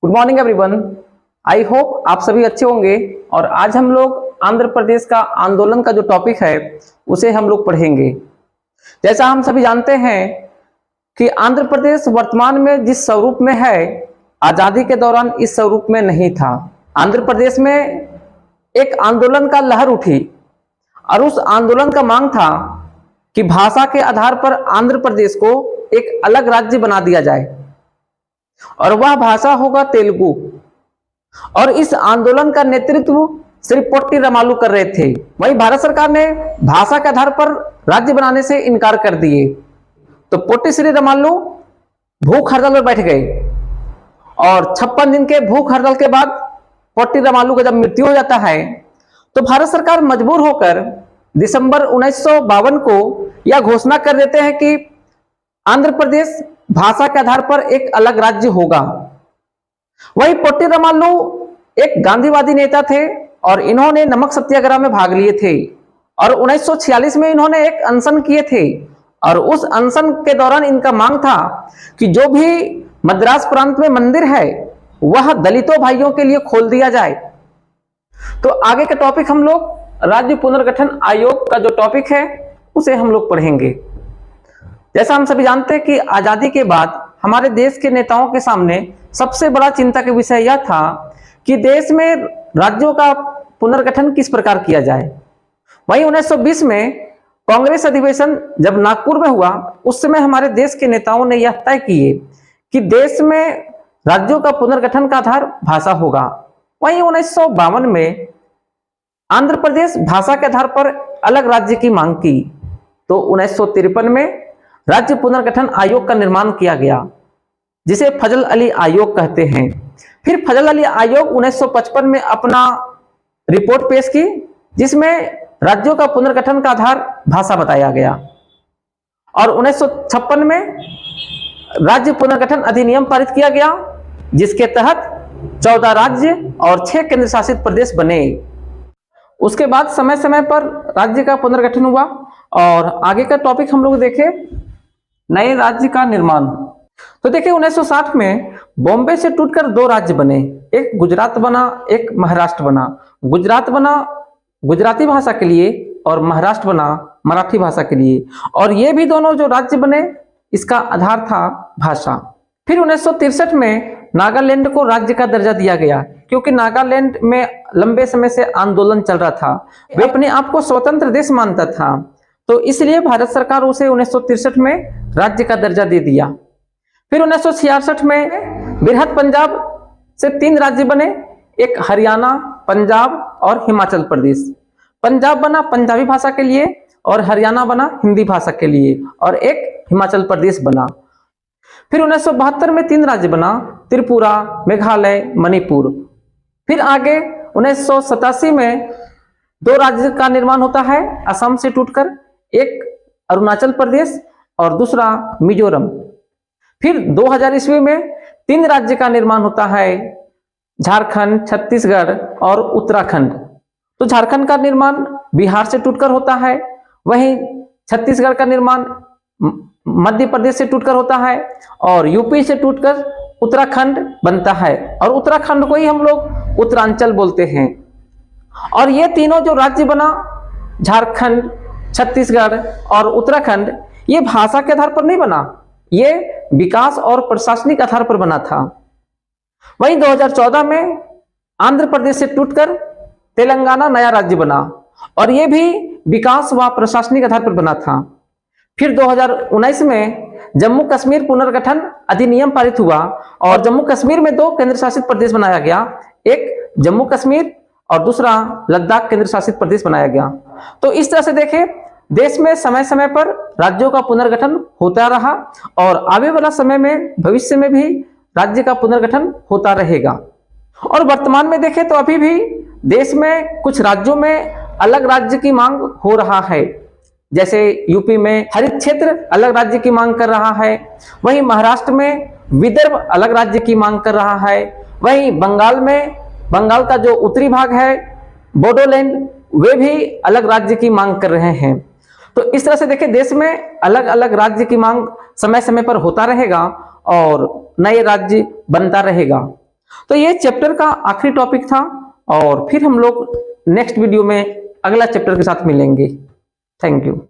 Good morning everyone. I hope आप सभी अच्छे होंगे। और आज हम लोग आंध्र प्रदेश का आंदोलन का जो टॉपिक है उसे हम लोग पढ़ेंगे। जैसा हम सभी जानते हैं कि आंध्र प्रदेश वर्तमान में जिस स्वरूप में है, आजादी के दौरान इस स्वरूप में नहीं था। आंध्र प्रदेश में एक आंदोलन का लहर उठी और उस आंदोलन का मांग था कि भाषा के आधार पर आंध्र प्रदेश को एक अलग राज्य बना दिया जाए और वह भाषा होगा तेलुगु। और इस आंदोलन का नेतृत्व श्री पोट्टी रामालू कर रहे थे। वहीं भारत सरकार ने भाषा के आधार पर राज्य बनाने से इनकार कर दिए, तो पोट्टी श्री रामालू भूख हड़ताल पर बैठ गए और 56 दिन के भूख हड़ताल के बाद पोट्टी रामालू का जब मृत्यु हो जाता है तो भारत सरकार मजबूर होकर दिसंबर 1952 को यह घोषणा कर देते हैं कि आंध्र प्रदेश भाषा के आधार पर एक अलग राज्य होगा। वहीं पोट्टी रामालू एक गांधीवादी नेता थे और इन्होंने नमक सत्याग्रह में भाग लिए थे और 1946 में इन्होंने एक अनशन किए थे और उस अनशन के दौरान इनका मांग था कि जो भी मद्रास प्रांत में मंदिर है वह दलितों भाइयों के लिए खोल दिया जाए। तो आगे का टॉपिक हम लोग राज्य पुनर्गठन आयोग का जो टॉपिक है उसे हम लोग पढ़ेंगे। जैसा हम सभी जानते हैं कि आजादी के बाद हमारे देश के नेताओं के सामने सबसे बड़ा चिंता का विषय यह था कि देश में राज्यों का पुनर्गठन किस प्रकार किया जाए। वहीं 1920 में कांग्रेस अधिवेशन जब नागपुर में हुआ उस समय हमारे देश के नेताओं ने यह तय किए कि देश में राज्यों का पुनर्गठन का आधार भाषा होगा। वहीं 1952 में आंध्र प्रदेश भाषा के आधार पर अलग राज्य की मांग की, तो 1953 में राज्य पुनर्गठन आयोग का निर्माण किया गया जिसे फजल अली आयोग कहते हैं। फिर फजल अली आयोग 1955 में अपना रिपोर्ट पेश की जिसमें राज्यों का पुनर्गठन का आधार भाषा बताया गया और 1956 में राज्य पुनर्गठन अधिनियम पारित किया गया जिसके तहत 14 राज्य और 6 केंद्र शासित प्रदेश बने। उसके बाद समय समय पर राज्य का पुनर्गठन हुआ। और आगे का टॉपिक हम लोग देखें, नए राज्य का निर्माण। तो देखिए 1960 में बॉम्बे से टूटकर 2 राज्य बने, एक गुजरात बना, एक महाराष्ट्र बना। गुजरात बना गुजराती भाषा के लिए और महाराष्ट्र बना मराठी भाषा के लिए, और ये भी दोनों जो राज्य बने इसका आधार था भाषा। फिर 1963 में नागालैंड को राज्य का दर्जा दिया गया क्योंकि नागालैंड में लंबे समय से आंदोलन चल रहा था, वे अपने आप को स्वतंत्र देश मानता था, तो इसलिए भारत सरकार उसे 1963 में राज्य का दर्जा दे दिया। फिर 1966 में बृहद पंजाब से 3 राज्य बने, एक हरियाणा, पंजाब और हिमाचल प्रदेश। पंजाब बना पंजाबी भाषा के लिए और हरियाणा बना हिंदी भाषा के लिए और एक हिमाचल प्रदेश बना। फिर 1972 में 3 राज्य बना, त्रिपुरा, मेघालय, मणिपुर। फिर आगे 1987 में 2 राज्य का निर्माण होता है असम से टूटकर, एक अरुणाचल प्रदेश और दूसरा मिजोरम। फिर 2000 ईस्वी में 3 राज्य का निर्माण होता है, झारखंड, छत्तीसगढ़ और उत्तराखंड। तो झारखंड का निर्माण बिहार से टूटकर होता है, वहीं छत्तीसगढ़ का निर्माण मध्य प्रदेश से टूटकर होता है और यूपी से टूटकर उत्तराखंड बनता है और उत्तराखंड को ही हम लोग उत्तरांचल बोलते हैं। और ये तीनों जो राज्य बना, झारखंड, छत्तीसगढ़ और उत्तराखंड, ये भाषा के आधार पर नहीं बना, ये विकास और प्रशासनिक आधार पर बना था। वहीं 2014 में आंध्र प्रदेश से टूटकर तेलंगाना नया राज्य बना और ये भी विकास व प्रशासनिक आधार पर बना था। फिर 2019 में जम्मू कश्मीर पुनर्गठन अधिनियम पारित हुआ और जम्मू कश्मीर में 2 केंद्र शासित प्रदेश बनाया गया, एक जम्मू कश्मीर और दूसरा लद्दाख केंद्र शासित प्रदेश बनाया गया। तो इस तरह से देखें, देश में समय समय पर राज्यों का पुनर्गठन होता रहा और आने वाला समय में भविष्य में भी राज्य का पुनर्गठन होता रहेगा। और वर्तमान में देखें तो अभी भी देश में कुछ राज्यों में अलग राज्य की मांग हो रहा है, जैसे यूपी में हरित क्षेत्र अलग राज्य की मांग कर रहा है, वहीं महाराष्ट्र में विदर्भ अलग राज्य की मांग कर रहा है, वहीं बंगाल में बंगाल का जो उत्तरी भाग है बोडोलैंड, वे भी अलग राज्य की मांग कर रहे हैं। तो इस तरह से देखिए देश में अलग अलग राज्य की मांग समय समय पर होता रहेगा और नए राज्य बनता रहेगा। तो ये चैप्टर का आखिरी टॉपिक था और फिर हम लोग नेक्स्ट वीडियो में अगला चैप्टर के साथ मिलेंगे। Thank you.